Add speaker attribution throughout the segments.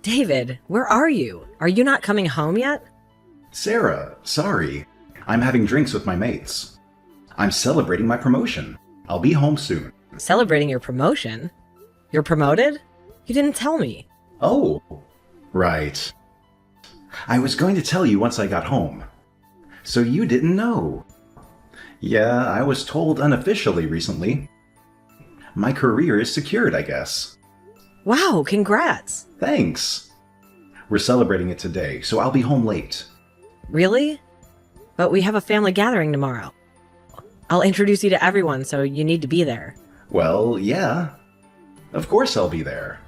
Speaker 1: David, where are you? Are you not coming home yet?
Speaker 2: Sarah, sorry. I'm having drinks with my mates. I'm celebrating my promotion. I'll be home soon.
Speaker 1: Celebrating your promotion? You're promoted? You didn't tell me.
Speaker 2: Oh, right. I was going to tell you once I got home. So you didn't know. Yeah, I was told unofficially recently. My career is secured, I guess.
Speaker 1: Wow, congrats.
Speaker 2: Thanks. We're celebrating it today, so I'll be home late.
Speaker 1: Really? But we have a family gathering tomorrow. I'll introduce you to everyone, so you need to be there.
Speaker 2: Well, yeah. Of course I'll be there.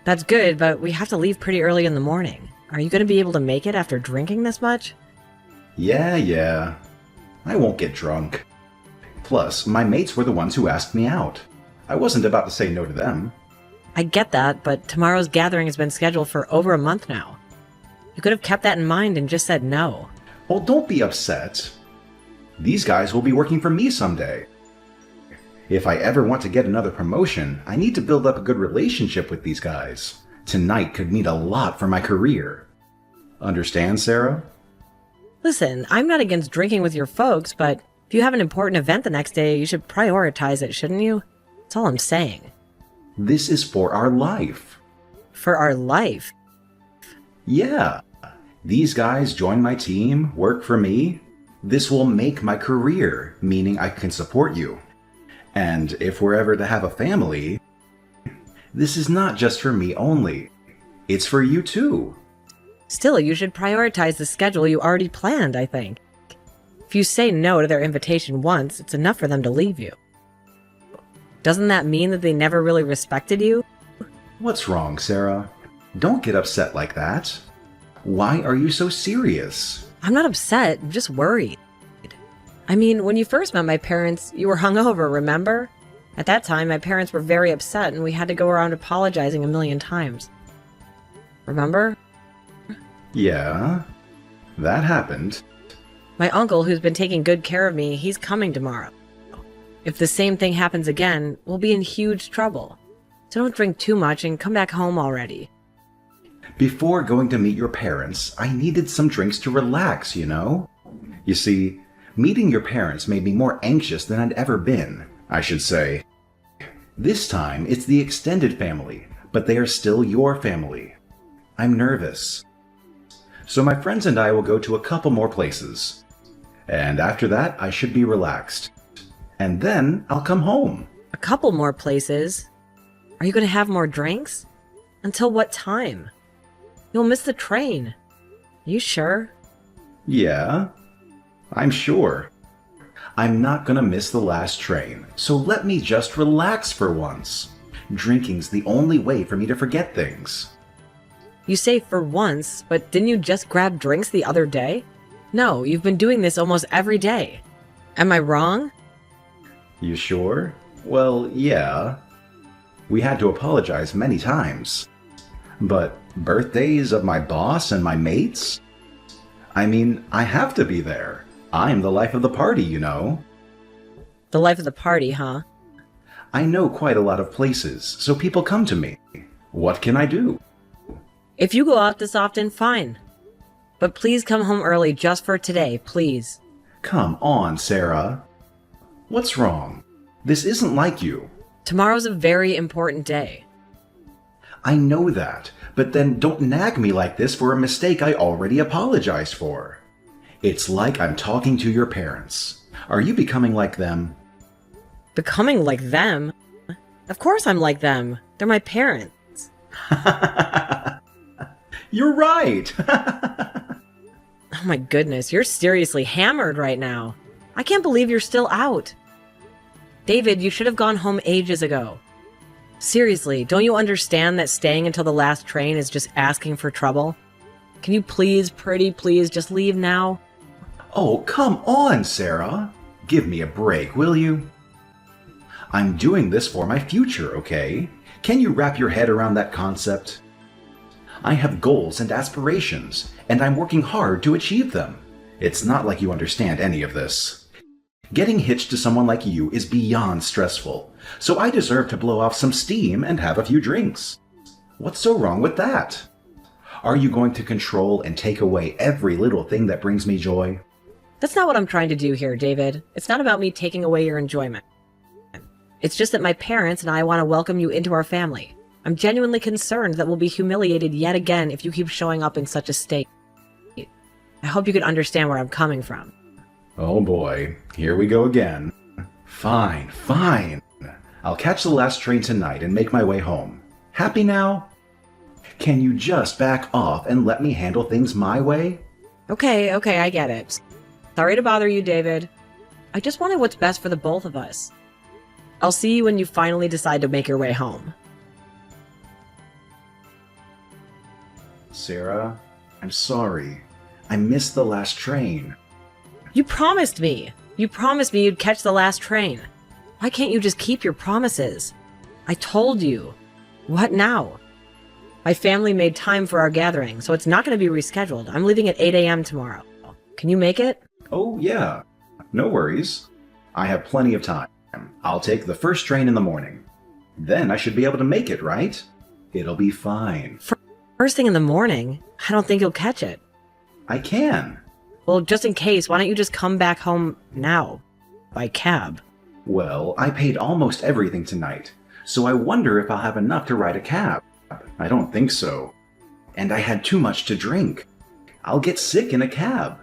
Speaker 1: That's good, but we have to leave pretty early in the morning. Are you going to be able to make it after drinking this much?
Speaker 2: Yeah. I won't get drunk. Plus, my mates were the ones who asked me out. I wasn't about to say no to them.
Speaker 1: I get that, but tomorrow's gathering has been scheduled for over a month now. You could have kept that in mind and just said no.
Speaker 2: Well, don't be upset. These guys will be working for me someday. If I ever want to get another promotion, I need to build up a good relationship with these guys. Tonight could mean a lot for my career. Understand, Sarah?
Speaker 1: Listen, I'm not against drinking with your folks, but if you have an important event the next day, you should prioritize it, shouldn't you? That's all I'm saying.
Speaker 2: This is for our life.
Speaker 1: For our life?
Speaker 2: Yeah. These guys join my team, work for me. This will make my career, meaning I can support you. And if we're ever to have a family, this is not just for me only. It's for you too.
Speaker 1: Still, you should prioritize the schedule you already planned, I think. If you say no to their invitation once, it's enough for them to leave you. Doesn't that mean that they never really respected you?
Speaker 2: What's wrong, Sarah? Don't get upset like that. Why are you so serious?
Speaker 1: I'm not upset, I'm just worried. I mean, when you first met my parents, you were hungover, remember? At that time, my parents were very upset and we had to go around apologizing a million times. Remember?
Speaker 2: Yeah, that happened.
Speaker 1: My uncle, who's been taking good care of me, he's coming tomorrow. If the same thing happens again, we'll be in huge trouble. So don't drink too much and come back home already.
Speaker 2: Before going to meet your parents, I needed some drinks to relax, you know? You see, meeting your parents made me more anxious than I'd ever been, I should say. This time, it's the extended family, but they are still your family. I'm nervous. So my friends and I will go to a couple more places. And after that, I should be relaxed. And then I'll come home.
Speaker 1: A couple more places? Are you going to have more drinks? Until what time? You'll miss the train. You sure?
Speaker 2: Yeah, I'm sure. I'm not gonna miss the last train, so let me just relax for once. Drinking's the only way for me to forget things.
Speaker 1: You say for once, but didn't you just grab drinks the other day? No, you've been doing this almost every day. Am I wrong?
Speaker 2: You sure? Well, yeah. We had to apologize many times. But birthdays of my boss and my mates? I mean, I have to be there. I'm the life of the party, you know.
Speaker 1: The life of the party, huh?
Speaker 2: I know quite a lot of places, so people come to me. What can I do?
Speaker 1: If you go out this often, fine. But please come home early just for today, please.
Speaker 2: Come on, Sarah. What's wrong? This isn't like you.
Speaker 1: Tomorrow's a very important day.
Speaker 2: I know that, but then don't nag me like this for a mistake I already apologized for. It's like I'm talking to your parents. Are you becoming like them?
Speaker 1: Becoming like them? Of course I'm like them. They're my parents.
Speaker 2: You're right!
Speaker 1: Oh my goodness, you're seriously hammered right now. I can't believe you're still out. David, you should have gone home ages ago. Seriously, don't you understand that staying until the last train is just asking for trouble? Can you please, pretty please, just leave now?
Speaker 2: Oh, come on, Sarah. Give me a break, will you? I'm doing this for my future, okay? Can you wrap your head around that concept? I have goals and aspirations, and I'm working hard to achieve them. It's not like you understand any of this. Getting hitched to someone like you is beyond stressful, so I deserve to blow off some steam and have a few drinks. What's so wrong with that? Are you going to control and take away every little thing that brings me joy?
Speaker 1: That's not what I'm trying to do here, David. It's not about me taking away your enjoyment. It's just that my parents and I want to welcome you into our family. I'm genuinely concerned that we'll be humiliated yet again if you keep showing up in such a state. I hope you can understand where I'm coming from.
Speaker 2: Oh boy, here we go again. Fine, fine. I'll catch the last train tonight and make my way home. Happy now? Can you just back off and let me handle things my way?
Speaker 1: Okay, I get it. Sorry to bother you, David. I just wanted what's best for the both of us. I'll see you when you finally decide to make your way home.
Speaker 2: Sarah, I'm sorry. I missed the last train.
Speaker 1: You promised me! You promised me you'd catch the last train. Why can't you just keep your promises? I told you. What now? My family made time for our gathering, so it's not going to be rescheduled. I'm leaving at 8 a.m. tomorrow. Can you make it?
Speaker 2: Oh, yeah. No worries. I have plenty of time. I'll take the first train in the morning. Then I should be able to make it, right? It'll be fine.
Speaker 1: First thing in the morning? I don't think you'll catch it.
Speaker 2: I can.
Speaker 1: Well, just in case, why don't you just come back home now? By cab.
Speaker 2: Well, I paid almost everything tonight, so I wonder if I'll have enough to ride a cab. I don't think so. And I had too much to drink. I'll get sick in a cab.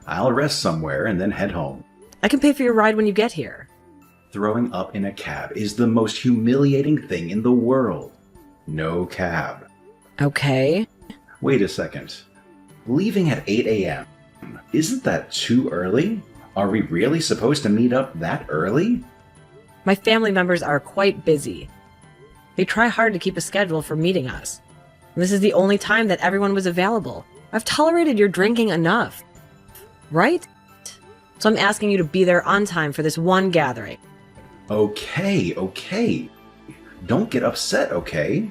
Speaker 2: I'll rest somewhere and then head home.
Speaker 1: I can pay for your ride when you get here.
Speaker 2: Throwing up in a cab is the most humiliating thing in the world. No cab.
Speaker 1: Okay.
Speaker 2: Wait a second. Leaving at 8 a.m. Isn't that too early? Are we really supposed to meet up that early?
Speaker 1: My family members are quite busy. They try hard to keep a schedule for meeting us. This is the only time that everyone was available. I've tolerated your drinking enough. Right? So I'm asking you to be there on time for this one gathering.
Speaker 2: Okay. Don't get upset, okay?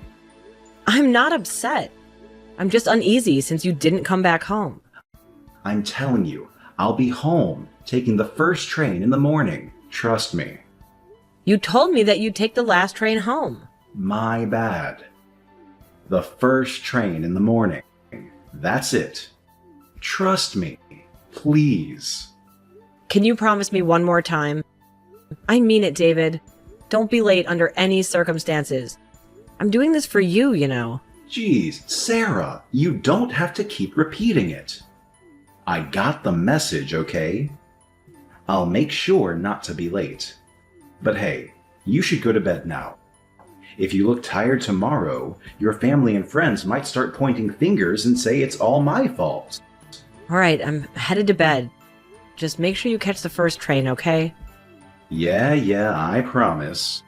Speaker 1: I'm not upset. I'm just uneasy since you didn't come back home.
Speaker 2: I'm telling you, I'll be home, taking the first train in the morning. Trust me.
Speaker 1: You told me that you'd take the last train home.
Speaker 2: My bad. The first train in the morning. That's it. Trust me, please.
Speaker 1: Can you promise me one more time? I mean it, David. Don't be late under any circumstances. I'm doing this for you, you know.
Speaker 2: Geez, Sarah, you don't have to keep repeating it. I got the message, okay? I'll make sure not to be late. But hey, you should go to bed now. If you look tired tomorrow, your family and friends might start pointing fingers and say it's all my fault.
Speaker 1: All right, I'm headed to bed. Just make sure you catch the first train, okay?
Speaker 2: Yeah, I promise.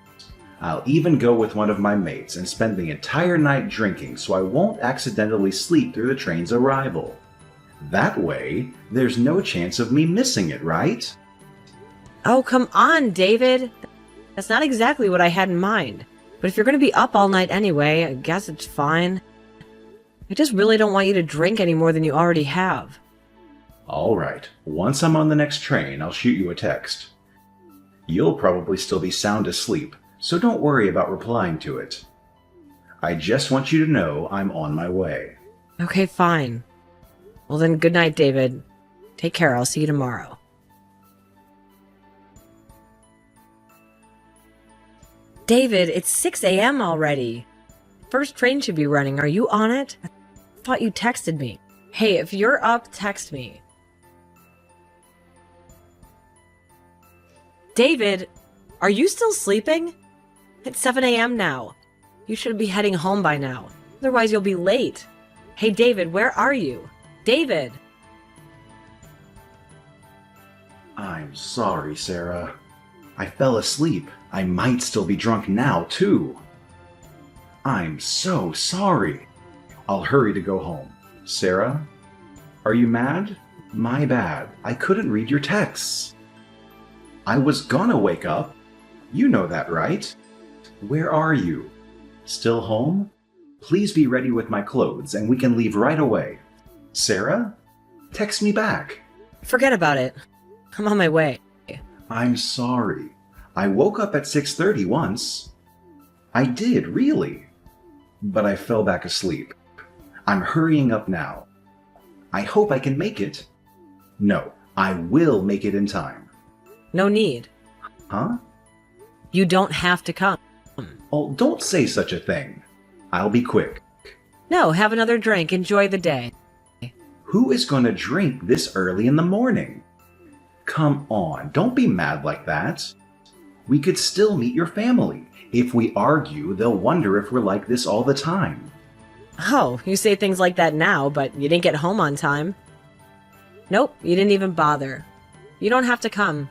Speaker 2: I'll even go with one of my mates and spend the entire night drinking so I won't accidentally sleep through the train's arrival. That way, there's no chance of me missing it, right?
Speaker 1: Oh, come on, David. That's not exactly what I had in mind. But if you're going to be up all night anyway, I guess it's fine. I just really don't want you to drink any more than you already have.
Speaker 2: All right. Once I'm on the next train, I'll shoot you a text. You'll probably still be sound asleep, so don't worry about replying to it. I just want you to know I'm on my way.
Speaker 1: Okay, fine. Well then, good night, David. Take care, I'll see you tomorrow. David, it's 6 a.m. already. First train should be running. Are you on it? I thought you texted me. Hey, if you're up, text me. David, are you still sleeping? It's 7 a.m. now. You should be heading home by now. Otherwise, you'll be late. Hey, David, where are you? David!
Speaker 2: I'm sorry, Sarah. I fell asleep. I might still be drunk now, too. I'm so sorry. I'll hurry to go home. Sarah? Are you mad? My bad. I couldn't read your texts. I was gonna wake up. You know that, right? Where are you? Still home? Please be ready with my clothes and we can leave right away. Sarah? Text me back.
Speaker 1: Forget about it. I'm on my way.
Speaker 2: I'm sorry. I woke up at 6:30 once. I did, really. But I fell back asleep. I'm hurrying up now. I hope I can make it. No, I will make it in time.
Speaker 1: No need.
Speaker 2: Huh?
Speaker 1: You don't have to come.
Speaker 2: Oh, don't say such a thing. I'll be quick.
Speaker 1: No, have another drink. Enjoy the day.
Speaker 2: Who is going to drink this early in the morning? Come on, don't be mad like that. We could still meet your family. If we argue, they'll wonder if we're like this all the time.
Speaker 1: Oh, you say things like that now, but you didn't get home on time. Nope, you didn't even bother. You don't have to come.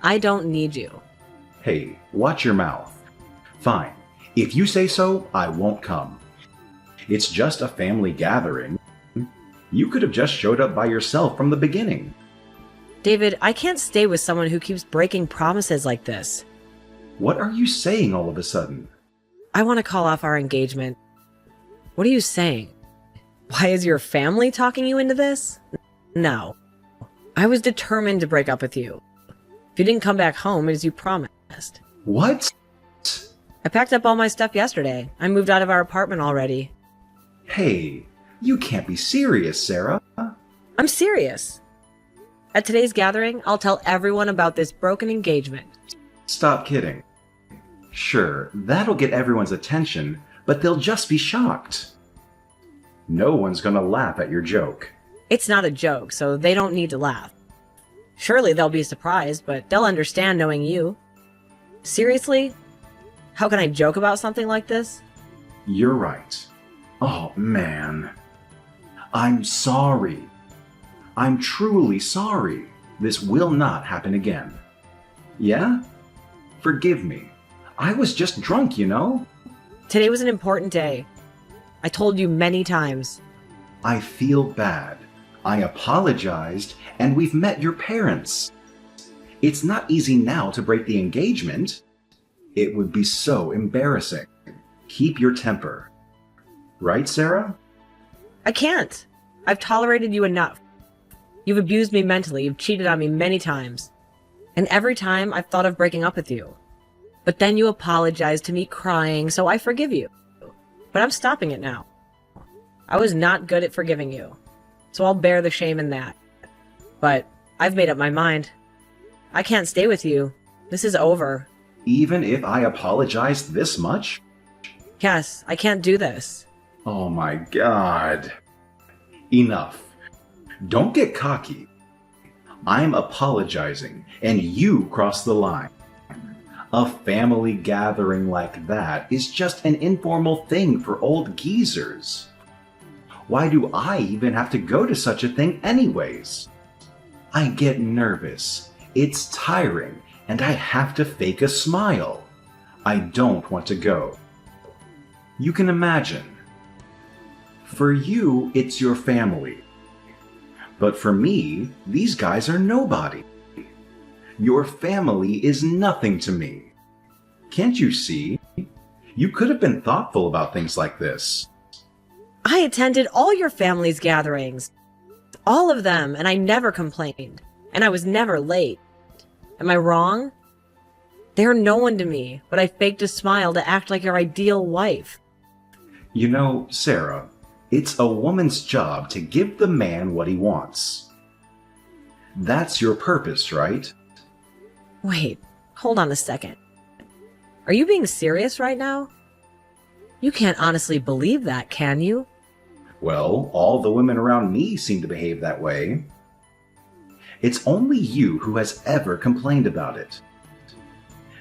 Speaker 1: I don't need you.
Speaker 2: Hey, watch your mouth. Fine. If you say so, I won't come. It's just a family gathering. You could have just showed up by yourself from the beginning.
Speaker 1: David, I can't stay with someone who keeps breaking promises like this.
Speaker 2: What are you saying all of a sudden?
Speaker 1: I want to call off our engagement. What are you saying? Why is your family talking you into this? No. I was determined to break up with you. If you didn't come back home as you promised.
Speaker 2: What?
Speaker 1: I packed up all my stuff yesterday. I moved out of our apartment already.
Speaker 2: Hey, you can't be serious, Sarah.
Speaker 1: I'm serious. At today's gathering, I'll tell everyone about this broken engagement.
Speaker 2: Stop kidding. Sure, that'll get everyone's attention, but they'll just be shocked. No one's gonna laugh at your joke.
Speaker 1: It's not a joke, so they don't need to laugh. Surely they'll be surprised, but they'll understand knowing you. Seriously? How can I joke about something like this?
Speaker 2: You're right. Oh, man. I'm sorry. I'm truly sorry. This will not happen again. Yeah? Forgive me. I was just drunk, you know?
Speaker 1: Today was an important day. I told you many times.
Speaker 2: I feel bad. I apologized, and we've met your parents. It's not easy now to break the engagement. It would be so embarrassing. Keep your temper. Right, Sarah?
Speaker 1: I can't. I've tolerated you enough. You've abused me mentally. You've cheated on me many times. And every time I've thought of breaking up with you. But then you apologized to me crying, so I forgive you. But I'm stopping it now. I was not good at forgiving you. So I'll bear the shame in that. But I've made up my mind. I can't stay with you. This is over.
Speaker 2: Even if I apologized this much?
Speaker 1: Yes, I can't do this.
Speaker 2: Oh my God. Enough. Don't get cocky. I'm apologizing, and you crossed the line. A family gathering like that is just an informal thing for old geezers. Why do I even have to go to such a thing anyways? I get nervous. It's tiring, and I have to fake a smile. I don't want to go. You can imagine. For you, it's your family. But for me, these guys are nobody. Your family is nothing to me. Can't you see? You could have been thoughtful about things like this.
Speaker 1: I attended all your family's gatherings. All of them, and I never complained. And I was never late. Am I wrong? They're no one to me, but I faked a smile to act like your ideal wife.
Speaker 2: You know, Sarah, it's a woman's job to give the man what he wants. That's your purpose, right?
Speaker 1: Wait, hold on a second. Are you being serious right now? You can't honestly believe that, can you?
Speaker 2: Well, all the women around me seem to behave that way. It's only you who has ever complained about it.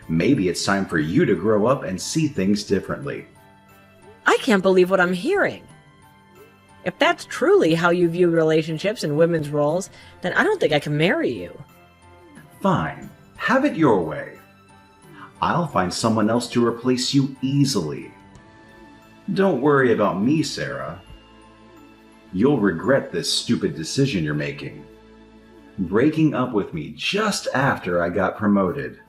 Speaker 2: Maybe it's time for you to grow up and see things differently.
Speaker 1: I can't believe what I'm hearing. If that's truly how you view relationships and women's roles, then I don't think I can marry you.
Speaker 2: Fine, have it your way. I'll find someone else to replace you easily. Don't worry about me, Sarah. You'll regret this stupid decision you're making. Breaking up with me just after I got promoted.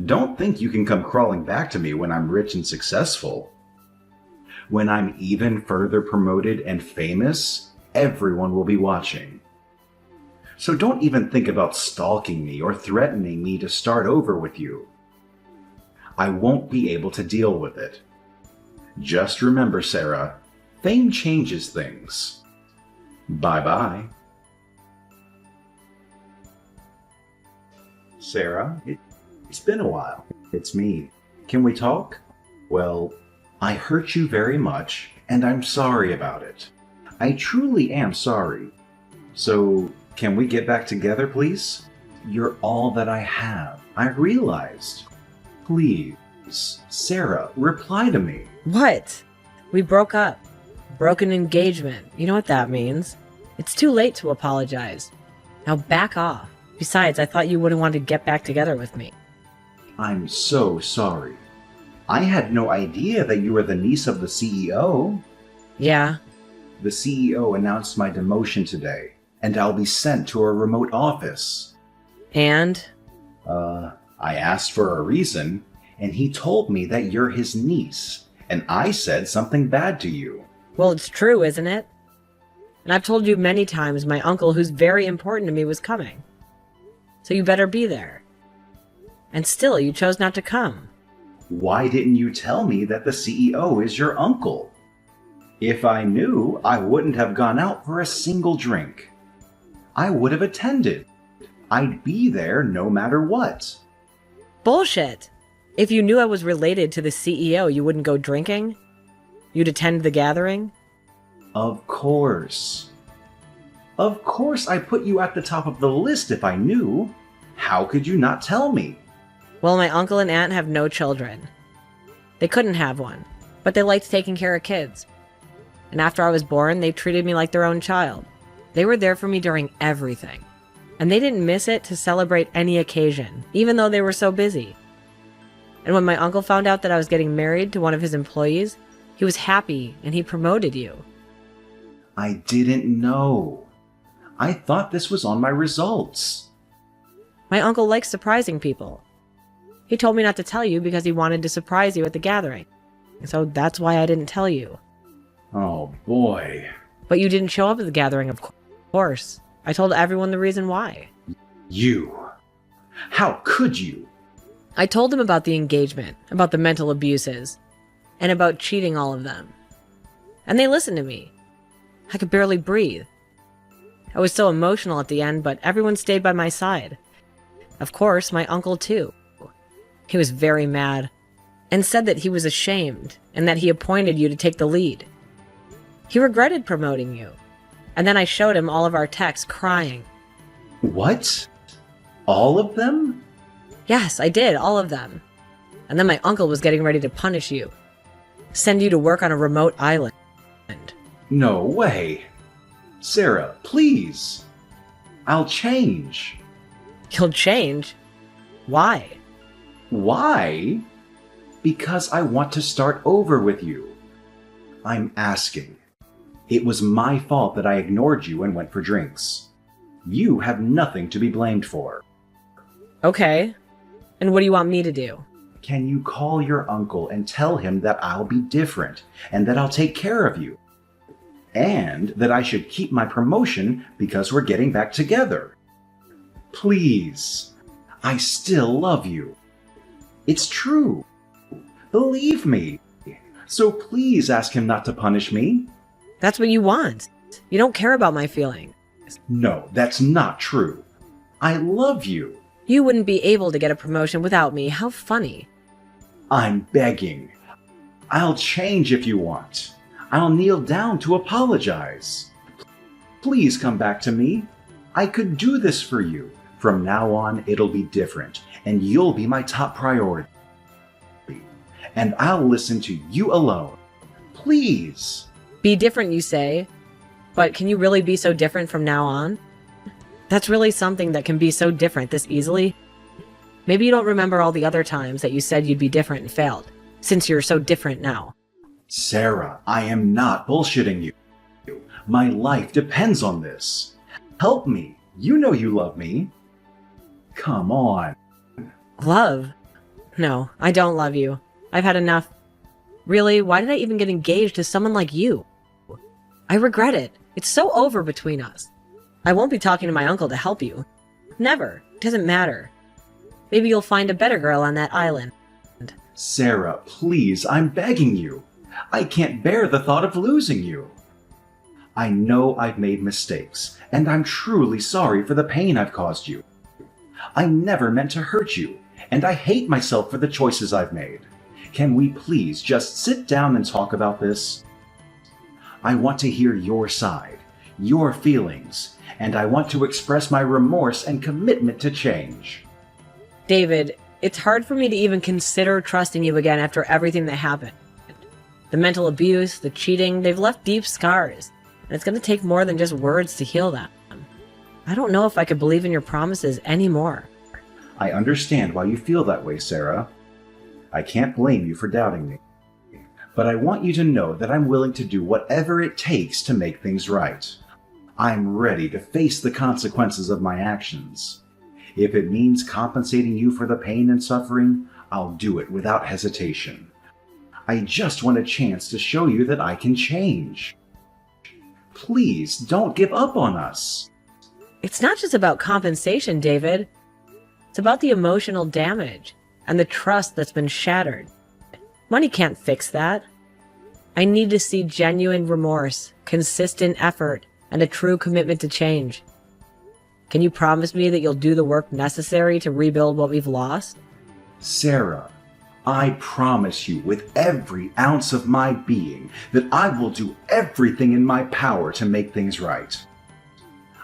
Speaker 2: Don't think you can come crawling back to me when I'm rich and successful. When I'm even further promoted and famous, everyone will be watching. So don't even think about stalking me or threatening me to start over with you. I won't be able to deal with it. Just remember, Sarah, Fame changes things. Bye-bye. Sarah, it's been a while. It's me. Can we talk? Well, I hurt you very much, and I'm sorry about it. I truly am sorry. So, can we get back together, please? You're all that I have. I realized. Please, Sarah, reply to me.
Speaker 1: What? We broke up. Broken engagement. You know what that means. It's too late to apologize. Now back off. Besides, I thought you wouldn't want to get back together with me.
Speaker 2: I'm so sorry. I had no idea that you were the niece of the CEO.
Speaker 1: Yeah.
Speaker 2: The CEO announced my demotion today, and I'll be sent to a remote office.
Speaker 1: And?
Speaker 2: I asked for a reason, and he told me that you're his niece, and I said something bad to you.
Speaker 1: Well, it's true, isn't it? And I've told you many times my uncle, who's very important to me, was coming. So you better be there. And still, you chose not to come.
Speaker 2: Why didn't you tell me that the CEO is your uncle? If I knew, I wouldn't have gone out for a single drink. I would have attended. I'd be there no matter what.
Speaker 1: Bullshit! If you knew I was related to the CEO, you wouldn't go drinking? You'd attend the gathering?
Speaker 2: Of course. Of course I put you at the top of the list if I knew. How could you not tell me?
Speaker 1: Well, my uncle and aunt have no children. They couldn't have one, but they liked taking care of kids. And after I was born, they treated me like their own child. They were there for me during everything. And they didn't miss it to celebrate any occasion, even though they were so busy. And when my uncle found out that I was getting married to one of his employees, he was happy and he promoted you.
Speaker 2: I didn't know. I thought this was on my results.
Speaker 1: My uncle likes surprising people. He told me not to tell you because he wanted to surprise you at the gathering. So that's why I didn't tell you.
Speaker 2: Oh boy.
Speaker 1: But you didn't show up at the gathering, of course. I told everyone the reason why.
Speaker 2: You. How could you?
Speaker 1: I told them about the engagement, about the mental abuses, and about cheating all of them. And they listened to me. I could barely breathe. I was so emotional at the end, but everyone stayed by my side. Of course, my uncle too. He was very mad, and said that he was ashamed, and that he appointed you to take the lead. He regretted promoting you. And then I showed him all of our texts, crying.
Speaker 2: What? All of them?
Speaker 1: Yes, I did, all of them. And then my uncle was getting ready to punish you. Send you to work on a remote island.
Speaker 2: No way. Sarah, please. I'll change.
Speaker 1: You'll change? Why?
Speaker 2: Why? Because I want to start over with you. I'm asking. It was my fault that I ignored you and went for drinks. You have nothing to be blamed for.
Speaker 1: Okay. And what do you want me to do?
Speaker 2: Can you call your uncle and tell him that I'll be different and that I'll take care of you? And that I should keep my promotion because we're getting back together. Please. I still love you. It's true. Believe me. So please ask him not to punish me.
Speaker 1: That's what you want. You don't care about my feelings.
Speaker 2: No, that's not true. I love you.
Speaker 1: You wouldn't be able to get a promotion without me. How funny.
Speaker 2: I'm begging. I'll change if you want. I'll kneel down to apologize. Please come back to me. I could do this for you. From now on, it'll be different, and you'll be my top priority. And I'll listen to you alone. Please.
Speaker 1: Be different, you say? But can you really be so different from now on? That's really something that can be so different this easily? Maybe you don't remember all the other times that you said you'd be different and failed, since you're so different now.
Speaker 2: Sarah, I am not bullshitting you. My life depends on this. Help me. You know you love me. Come on.
Speaker 1: Love? No, I don't love you. I've had enough. Really, why did I even get engaged to someone like you? I regret it. It's so over between us. I won't be talking to my uncle to help you. Never. It doesn't matter. Maybe you'll find a better girl on that island.
Speaker 2: Sarah, please, I'm begging you. I can't bear the thought of losing you. I know I've made mistakes, and I'm truly sorry for the pain I've caused you. I never meant to hurt you, and I hate myself for the choices I've made. Can we please just sit down and talk about this? I want to hear your side, your feelings, and I want to express my remorse and commitment to change.
Speaker 1: David, it's hard for me to even consider trusting you again after everything that happened. The mental abuse, the cheating, they've left deep scars, and it's going to take more than just words to heal them. I don't know if I could believe in your promises anymore.
Speaker 2: I understand why you feel that way, Sarah. I can't blame you for doubting me. But I want you to know that I'm willing to do whatever it takes to make things right. I'm ready to face the consequences of my actions. If it means compensating you for the pain and suffering, I'll do it without hesitation. I just want a chance to show you that I can change. Please don't give up on us.
Speaker 1: It's not just about compensation, David. It's about the emotional damage and the trust that's been shattered. Money can't fix that. I need to see genuine remorse, consistent effort, and a true commitment to change. Can you promise me that you'll do the work necessary to rebuild what we've lost?
Speaker 2: Sarah, I promise you with every ounce of my being that I will do everything in my power to make things right.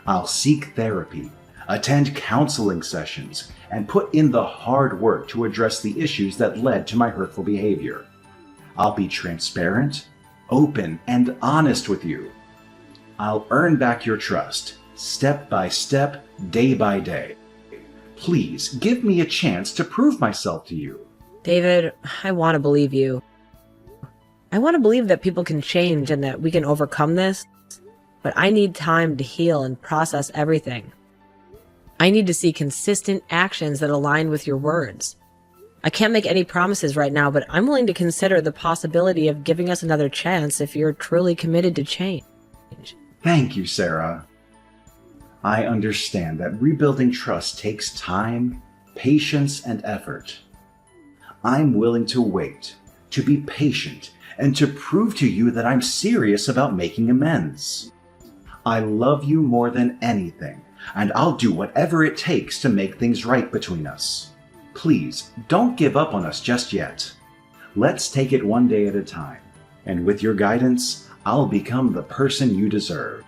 Speaker 2: I'll seek therapy, attend counseling sessions, and put in the hard work to address the issues that led to my hurtful behavior. I'll be transparent, open, and honest with you. I'll earn back your trust, step by step, day by day. Please give me a chance to prove myself to you.
Speaker 1: David, I want to believe you. I want to believe that people can change and that we can overcome this, but I need time to heal and process everything. I need to see consistent actions that align with your words. I can't make any promises right now, but I'm willing to consider the possibility of giving us another chance if you're truly committed to change.
Speaker 2: Thank you, Sarah. I understand that rebuilding trust takes time, patience, and effort. I'm willing to wait, to be patient, and to prove to you that I'm serious about making amends. I love you more than anything, and I'll do whatever it takes to make things right between us. Please, don't give up on us just yet. Let's take it one day at a time, and with your guidance, I'll become the person you deserve.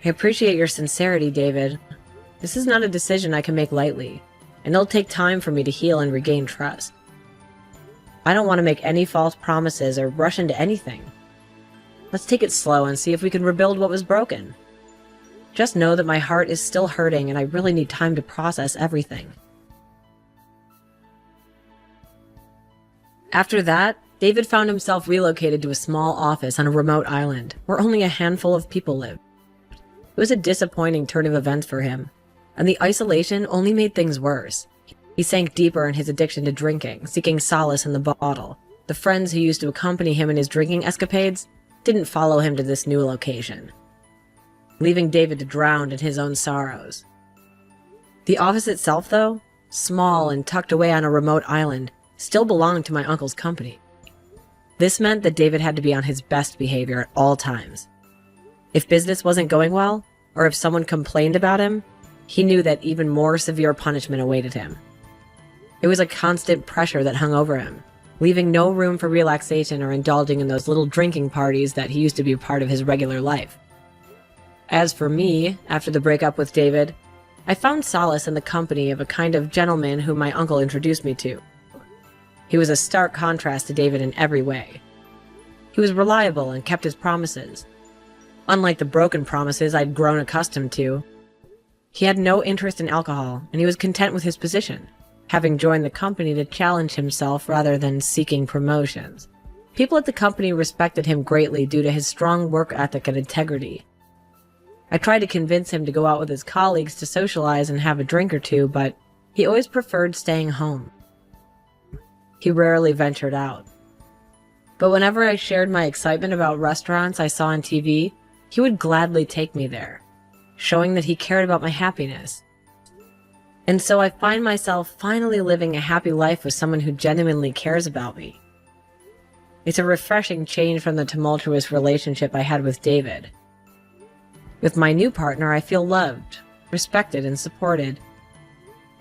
Speaker 1: I appreciate your sincerity, David. This is not a decision I can make lightly, and it'll take time for me to heal and regain trust. I don't want to make any false promises or rush into anything. Let's take it slow and see if we can rebuild what was broken. Just know that my heart is still hurting and I really need time to process everything. After that, David found himself relocated to a small office on a remote island where only a handful of people lived. It was a disappointing turn of events for him, and the isolation only made things worse. He sank deeper in his addiction to drinking, seeking solace in the bottle. The friends who used to accompany him in his drinking escapades didn't follow him to this new location, leaving David to drown in his own sorrows. The office itself, though, small and tucked away on a remote island, still belonged to my uncle's company. This meant that David had to be on his best behavior at all times. If business wasn't going well, or if someone complained about him, he knew that even more severe punishment awaited him. It was a constant pressure that hung over him, leaving no room for relaxation or indulging in those little drinking parties that he used to be a part of his regular life. As for me, after the breakup with David, I found solace in the company of a kind of gentleman whom my uncle introduced me to. He was a stark contrast to David in every way. He was reliable and kept his promises. Unlike the broken promises I'd grown accustomed to, he had no interest in alcohol, and he was content with his position, having joined the company to challenge himself rather than seeking promotions. People at the company respected him greatly due to his strong work ethic and integrity. I tried to convince him to go out with his colleagues to socialize and have a drink or two, but he always preferred staying home. He rarely ventured out. But whenever I shared my excitement about restaurants I saw on TV, he would gladly take me there, showing that he cared about my happiness. And so I find myself finally living a happy life with someone who genuinely cares about me. It's a refreshing change from the tumultuous relationship I had with David. With my new partner, I feel loved, respected, and supported.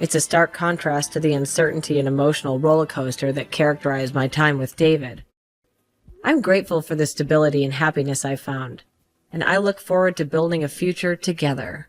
Speaker 1: It's a stark contrast to the uncertainty and emotional roller coaster that characterized my time with David. I'm grateful for the stability and happiness I've found, and I look forward to building a future together.